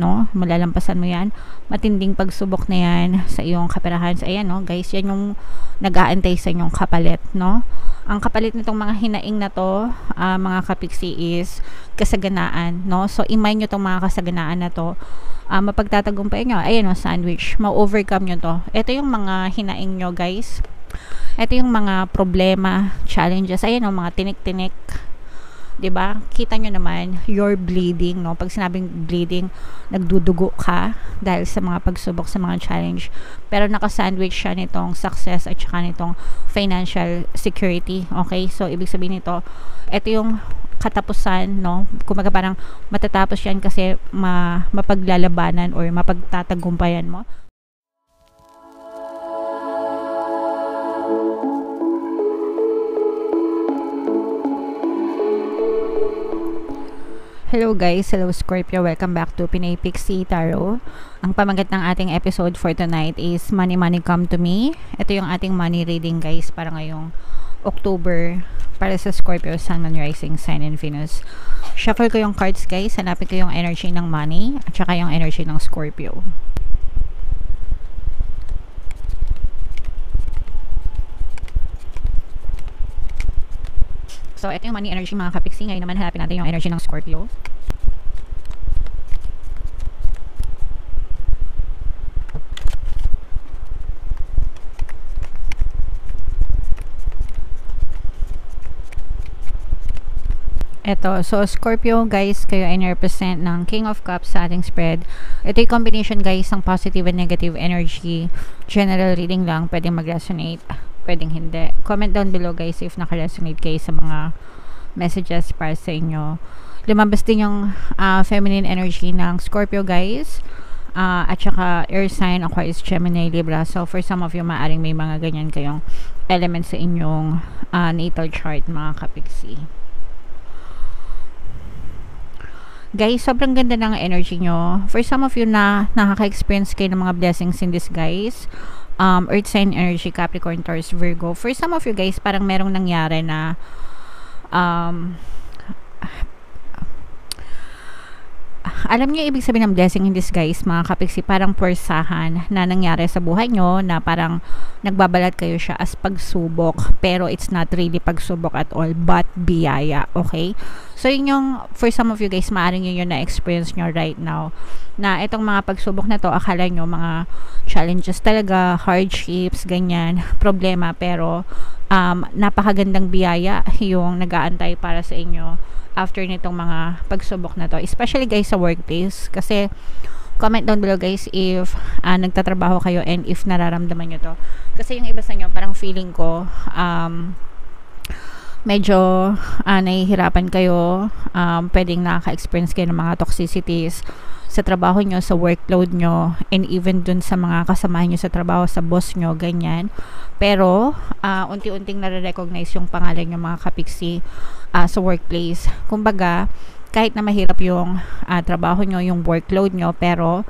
no? Malalampasan mo yan. Matinding pagsubok na yan sa iyong kaperahan. So, ayan, no, guys, yan yung nag-aantay sa inyong kapalit, no? Ang kapalit nitong mga hinaing na to, mga kapiksi, is kasaganaan, no? So, imay nyo tong mga kasaganaan na to. Mapagtatagumpay nyo, ayan, no, sandwich. Ma-overcome nyo to. Ito yung mga hinaing nyo, guys. Ito yung mga problema, challenges. Ayan, no, mga tinik-tinik. 'Di ba? Kita nyo naman, you're bleeding, no? Pag sinabing bleeding, nagdudugo ka dahil sa mga pagsubok, sa mga challenge. Pero naka-sandwich siya nitong success at saka nitong financial security. Okay? So, ibig sabihin nito, ito yung katapusan, no? Kumaga parang matatapos yan kasi mapaglalabanan or mapagtatagumpayan mo. Hello guys, hello Scorpio, welcome back to Pinay Pixie Tarot. Ang pamagat ng ating episode for tonight is Money Money Come to Me. Ito yung ating money reading guys para ngayong October para sa Scorpio, Sun, Moon, Rising, Sign, and Venus. Shuffle ko yung cards guys, hanapin ko yung energy ng money at saka yung energy ng Scorpio. So, ito yung money energy mga kapiksi. Ngayon naman hanapin natin yung energy ng Scorpio. Ito, so Scorpio guys, kayo ay represent ng King of Cups sa ating spread. Ito yung combination guys ng positive and negative energy. General reading lang, pwedeng mag-resonate, pwedeng hindi. Comment down below guys if naka-resonate kayo sa mga messages para sa inyo. Lumabas din yung feminine energy ng Scorpio guys. At saka air sign, Aquarius, Gemini, Libra. So for some of you, maaring may mga ganyan kayong elements sa inyong natal chart mga kapiksi. Guys, sobrang ganda ng energy nyo. For some of you na nakaka-experience kayo ng mga blessings in disguise, earth sign energy, Capricorn, Taurus, Virgo. For some of you guys, parang merong nangyari na alam niyo ibig sabihin ng blessing in disguise mga kapiksi, parang persahan na nangyari sa buhay nyo na parang nagbabalat kayo siya as pagsubok, pero it's not really pagsubok at all but biyaya. Okay, so yun yung for some of you guys, maaaring yun yung na-experience nyo right now, na itong mga pagsubok na to, akala nyo mga challenges talaga, hardships, ganyan, problema, pero napakagandang biyaya yung nag-aantay para sa inyo after nitong mga pagsubok na to, especially guys sa workplace. Kasi comment down below guys if nagtatrabaho kayo and if nararamdaman nyo to, kasi yung iba sa inyo parang feeling ko medyo nahihirapan kayo, pwedeng nakaka-experience kayo ng mga toxicities sa trabaho nyo, sa workload nyo, and even dun sa mga kasamahan nyo sa trabaho, sa boss nyo, ganyan. Pero unti-unting nare-recognize yung pangalan nyo mga kapiksi sa workplace. Kumbaga, kahit na mahirap yung trabaho nyo, yung workload nyo, pero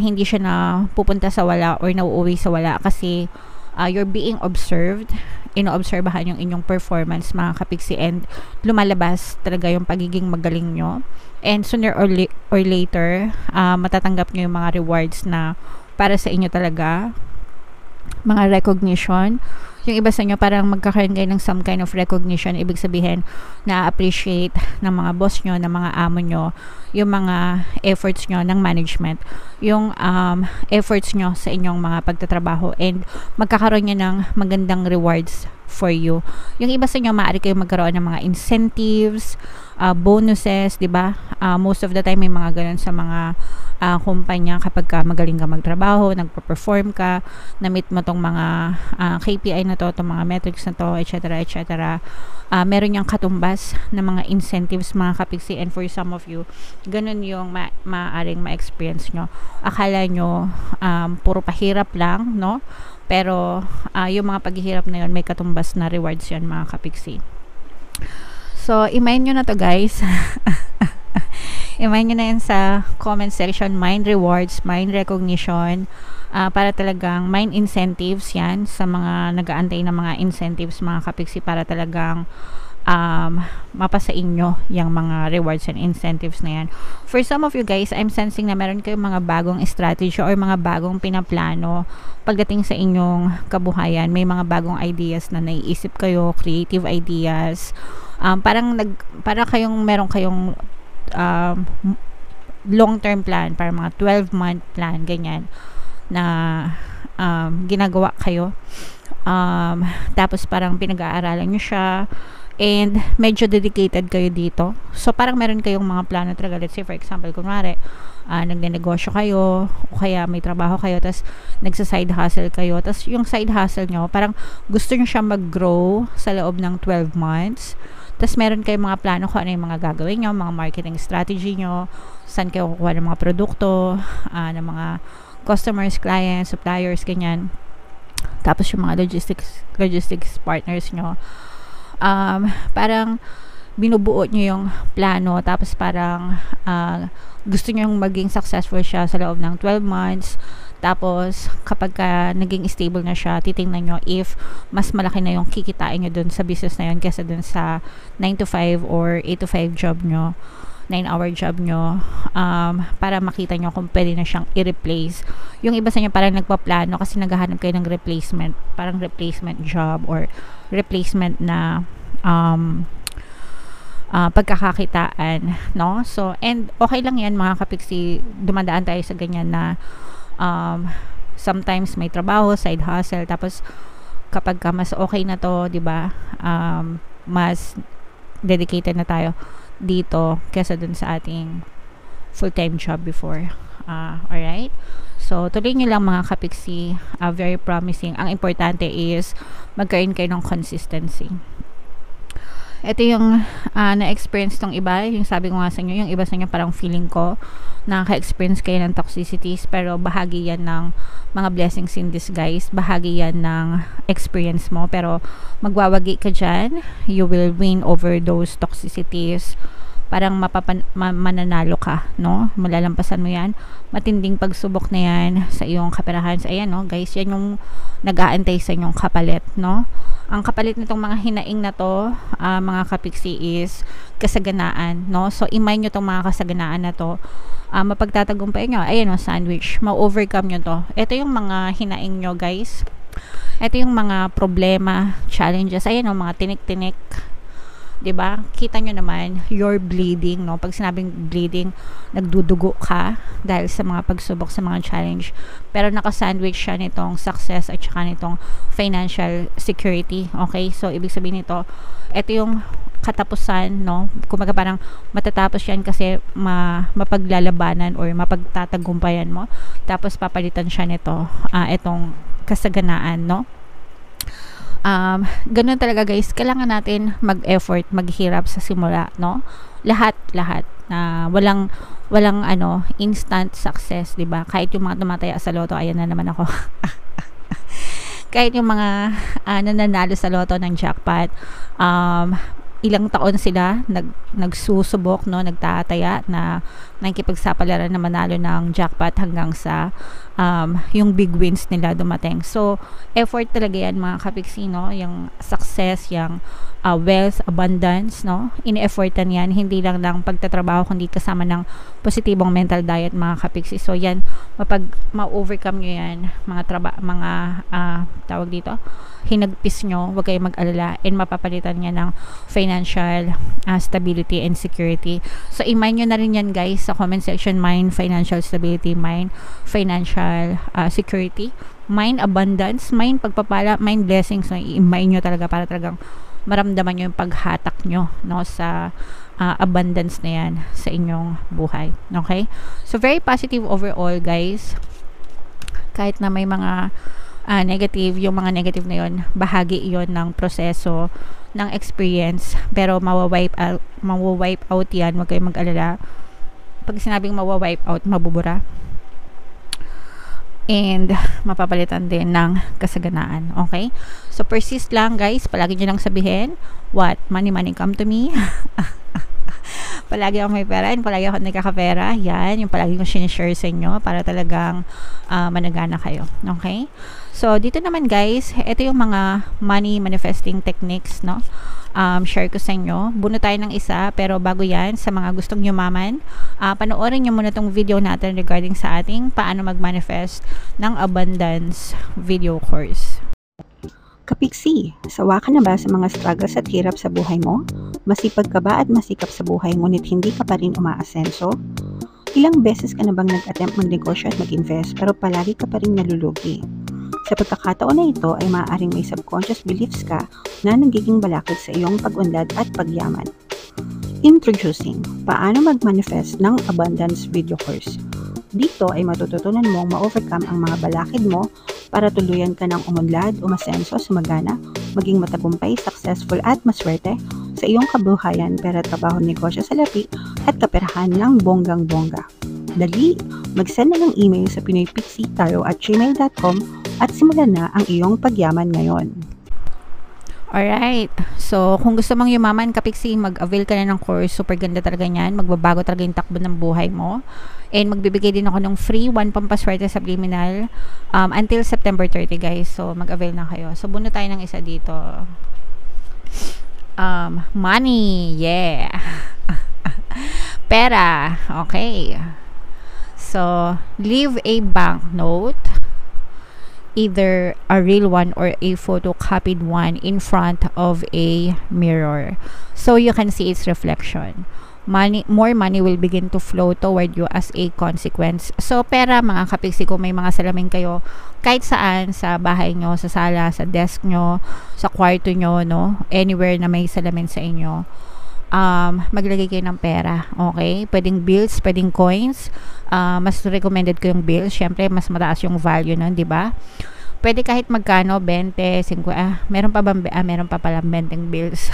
hindi siya na pupunta sa wala or nauuwi sa wala, kasi you're being observed, inoobserbahan yung inyong performance mga kapiksi, and lumalabas talaga yung pagiging magaling nyo, and sooner or later matatanggap nyo yung mga rewards na para sa inyo talaga, mga recognition. Yung iba sa inyo parang magkakaroon kayo ng some kind of recognition, ibig sabihin na appreciate ng mga boss nyo, ng mga amo nyo, yung mga efforts nyo ng management, yung efforts nyo sa inyong mga pagtatrabaho, and magkakaroon nyo ng magandang rewards for you. Yung iba sa inyo, maaari kayo magkaroon ng mga incentives, bonuses, di ba? Most of the time may mga ganun sa mga kumpanya kapag ka magaling ka magtrabaho, nagpo-perform ka, na-meet mo tong mga KPI na to, tong mga metrics na to, etc. etc. Meron yung katumbas na mga incentives mga kapiksi, and for some of you, ganun yung maaaring ma-experience nyo. Akala nyo puro pahirap lang, no? Pero yung mga paghihirap na yun, may katumbas na rewards yun mga kapiksi. So, imayin nyo na to guys. Imayin nyo na yan sa comment section. Mind rewards, mind recognition, para talagang mind incentives yan, sa mga nag-aantay na mga incentives mga kapiksi, para talagang mapasa inyo yung mga rewards and incentives na yan. For some of you guys, I'm sensing na meron kayong mga bagong strategy or mga bagong pinaplano pagdating sa inyong kabuhayan. May mga bagong ideas na naiisip kayo, creative ideas. Parang meron kayong long-term plan, para mga 12-month plan, ganyan, na ginagawa kayo. Tapos parang pinag-aaralan nyo siya, and medyo dedicated kayo dito. So, parang meron kayong mga plano talaga. Let's say, for example, kunwari, nagnenegosyo kayo, o kaya may trabaho kayo, tapos nagsa-side hustle kayo. Tapos, yung side hustle nyo, parang gusto nyo siya mag-grow sa loob ng 12 months. Tapos, meron kayong mga plano kung ano yung mga gagawin nyo, mga marketing strategy nyo, saan kayo kukuha ng mga produkto, ng mga customers, clients, suppliers, ganyan. Tapos, yung mga logistics partners nyo. Parang binubuo nyo yung plano, tapos parang gusto nyo maging successful siya sa loob ng 12 months. Tapos kapag naging stable na siya, titingnan nyo if mas malaki na yung kikitain nyo dun sa business na yun kesa dun sa 9 to 5 or 8 to 5 job nyo, 9-hour job nyo, para makita nyo kung pwede na siyang i-replace. Yung iba sa inyo parang nagpaplano kasi naghahanap kayo ng replacement, parang replacement job or replacement na pagkakakitaan, no? So, and okay lang yan mga kapiksi, dumadaan tayo sa ganyan na sometimes may trabaho, side hustle, tapos kapag mas okay na to, di ba, mas dedicated na tayo dito kesa dun sa ating full-time job before. Alright? So, tuloy nyo lang mga kapiksi. Very promising. Ang importante is magkaroon kayo ng consistency. Ito yung na-experience tong iba. Yung sabi ko nga sa inyo, yung iba sa inyo parang feeling ko nakaka-experience kayo ng toxicities, pero bahagi yan ng mga blessings in disguise. Bahagi yan ng experience mo, pero magwawagi ka dyan. You will win over those toxicities. Parang mananalo ka, no? Malalampasan mo yan. Matinding pagsubok na yan sa iyong kaperahan. So, ayan, no? Guys, yan yung nag-aantay sa inyong kapalit, no? Ang kapalit nitong mga hinaing na to, mga kapiksi, is kasaganaan, no? So, imay nyo tong mga kasaganaan na to. Mapagtatagumpay nyo. Ayan, no? Sandwich. Ma-overcome nyo to. Ito yung mga hinaing nyo, guys. Ito yung mga problema, challenges. Ayan, no? Mga tinik-tinik. 'Di ba? Kita nyo naman, you're bleeding, no? Pag sinabing bleeding, nagdudugo ka dahil sa mga pagsubok, sa mga challenge. Pero naka-sandwich siya nitong success at saka nitong financial security. Okay? So, ibig sabihin nito, ito yung katapusan, no? Kumaga parang matatapos yan kasi mapaglalabanan or mapagtatagumpayan mo. Tapos papalitan siya nito, itong kasaganaan, no? Ganun talaga guys, kailangan natin mag-effort, maghirap sa simula, no? Lahat na walang instant success, 'di ba? Kahit yung mga tumataya sa loto, ayan na naman ako. Kahit yung mga nananalo sa loto ng jackpot, ilang taon sila nagsusubok, no, nagtataya na nakikipagsapalaran na manalo ng jackpot hanggang sa yung big wins nila dumating. So, effort talaga yan mga kapiksi, no? Yung success, yung wealth, abundance, no? Ini-effortan yan, hindi lang ng pagtatrabaho, kundi kasama ng positibong mental diet mga kapiksi. So, yan, ma-overcome nyo yan, tawag dito, hinagpis nyo, huwag kayong mag-alala, and mapapalitan niya ng financial stability and security. So, i-mine nyo na rin yan guys sa comment section. Mine financial stability, mine financial security, mine abundance, mine pagpapala, mine blessings. So, i-mine nyo talaga para talagang maramdaman nyo yung paghatak nyo, no, sa abundance na yan sa inyong buhay. Okay? So, very positive overall guys. Kahit na may mga negative, yung mga negative na yon, bahagi yon ng proseso ng experience, pero mawa-wipe out yan, huwag kayong mag-alala. Pag sinabing mawa-wipe out, mabubura and mapapalitan din ng kasaganaan. Okay? So, persist lang guys, palagi nyo lang sabihin, what? Money, money, come to me. Palagi ako may pera and palagi ako nagkakapera. Yan, yung palagi ko sinishare sa inyo para talagang managana kayo. Okay? So, dito naman guys, ito yung mga money manifesting techniques, no? Share ko sa inyo. Buno tayo ng isa, pero bago yan, sa mga gustong yumaman, panoorin nyo muna tong video natin regarding sa ating paano mag-manifest ng abundance video course. Kapiksi, sawa ka na ba sa mga struggles at hirap sa buhay mo? Masipag ka ba at masikap sa buhay ngunit hindi ka pa rin umaasenso? Ilang beses ka na bang nag-attempt magnegosyo at mag-invest pero palagi ka pa rin nalulugi? Sa pagkakataon na ito ay maaaring may subconscious beliefs ka na nagiging balakid sa iyong pag-unlad at pagyaman. Introducing, paano mag-manifest ng abundance video course. Dito ay matututunan mong ma-overcome ang mga balakid mo para tuluyan ka ng umunlad, umasenso, sumagana, maging matagumpay, successful at maswerte sa iyong kabuhayan, pera, trabaho, negosyo, salapi at kaperahan ng bonggang-bongga. Dali, mag-send na ng email sa pinoypixitaro@gmail.com at simulan na ang iyong pagyaman ngayon. Alright. So, kung gusto mong yumaman, kapiksi, mag-avail ka na ng course. Super ganda talaga yan. Magbabago talaga yung takbo ng buhay mo. And magbibigay din ako ng free 1 pampaswerte subliminal until September 30, guys. So, mag-avail na kayo. So, buno tayo ng isa dito. Money. Yeah. Pera. Okay. So, leave a banknote, either a real one or a photocopied one, in front of a mirror so you can see its reflection. More money will begin to flow toward you as a consequence. So, pera, mga kapiksi, kung may mga salamin kayo kahit saan, sa bahay nyo, sa sala, sa desk nyo, sa kwarto nyo, no? Anywhere na may salamin sa inyo, maglagay kayo ng pera. Okay? Pwedeng bills, pwedeng coins. Mas recommended ko yung bills. Syempre, mas mataas yung value nun, di ba? Pwede kahit magkano, 20, 50, meron pa palang 20 bills.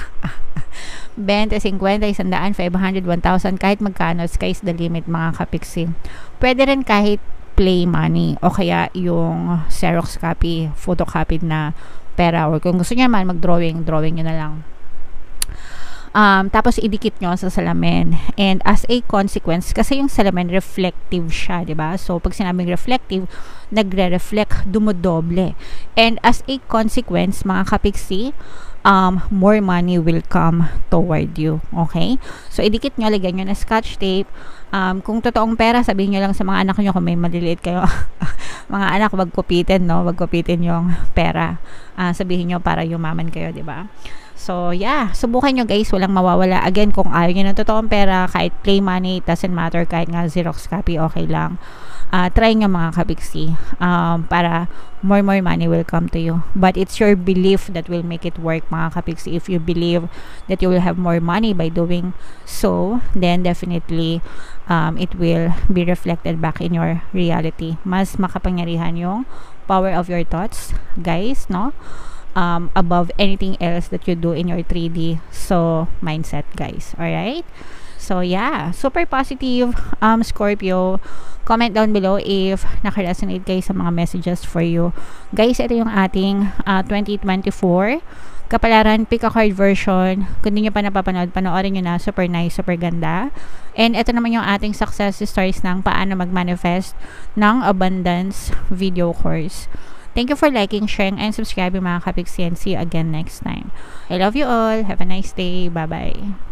20, 50, 100, 500, 1,000, kahit magkano, sky's the limit, mga kapiksi. Pwede rin kahit play money o kaya yung Xerox copy, photocopied na pera, or kung gusto niyo naman mag-drawing nyo na lang. Tapos idikit nyo sa salamin, and as a consequence, kasi yung salamin reflective siya, diba? So pag sinabing reflective, nagre-reflect, dumodoble, and as a consequence, mga kapiksi, more money will come toward you. Okay? So idikit nyo, lagyan nyo na scotch tape. Kung totoong pera, sabihin nyo lang sa mga anak nyo, kung may maliliit kayo, mga anak, wag kupitin, no? Wag kupitin yung pera. Sabihin nyo para yumaman kayo, diba? So, yeah. Subukan nyo, guys. Walang mawawala. Again, kung ayaw nyo ng totoong pera, kahit play money, it doesn't matter. Kahit nga Xerox copy, okay lang. Try nyo, mga kapiksi. Para more money will come to you. But it's your belief that will make it work, mga kapiksi. If you believe that you will have more money by doing so, then definitely it will be reflected back in your reality. Mas makapangyarihan yung power of your thoughts, guys, no? Above anything else that you do in your 3D mindset, guys. Alright? So, yeah. Super positive, Scorpio. Comment down below if nakaresonate kayo sa mga messages for you. Guys, ito yung ating 2024 kapalaran pick a card version. Kung hindi nyo pa napapanood, panoorin nyo na. Super nice, super ganda. And ito naman yung ating success stories ng paano mag-manifest ng abundance video course. Thank you for liking, sharing, and subscribing, mga kapiksi, and see you again next time. I love you all. Have a nice day. Bye-bye.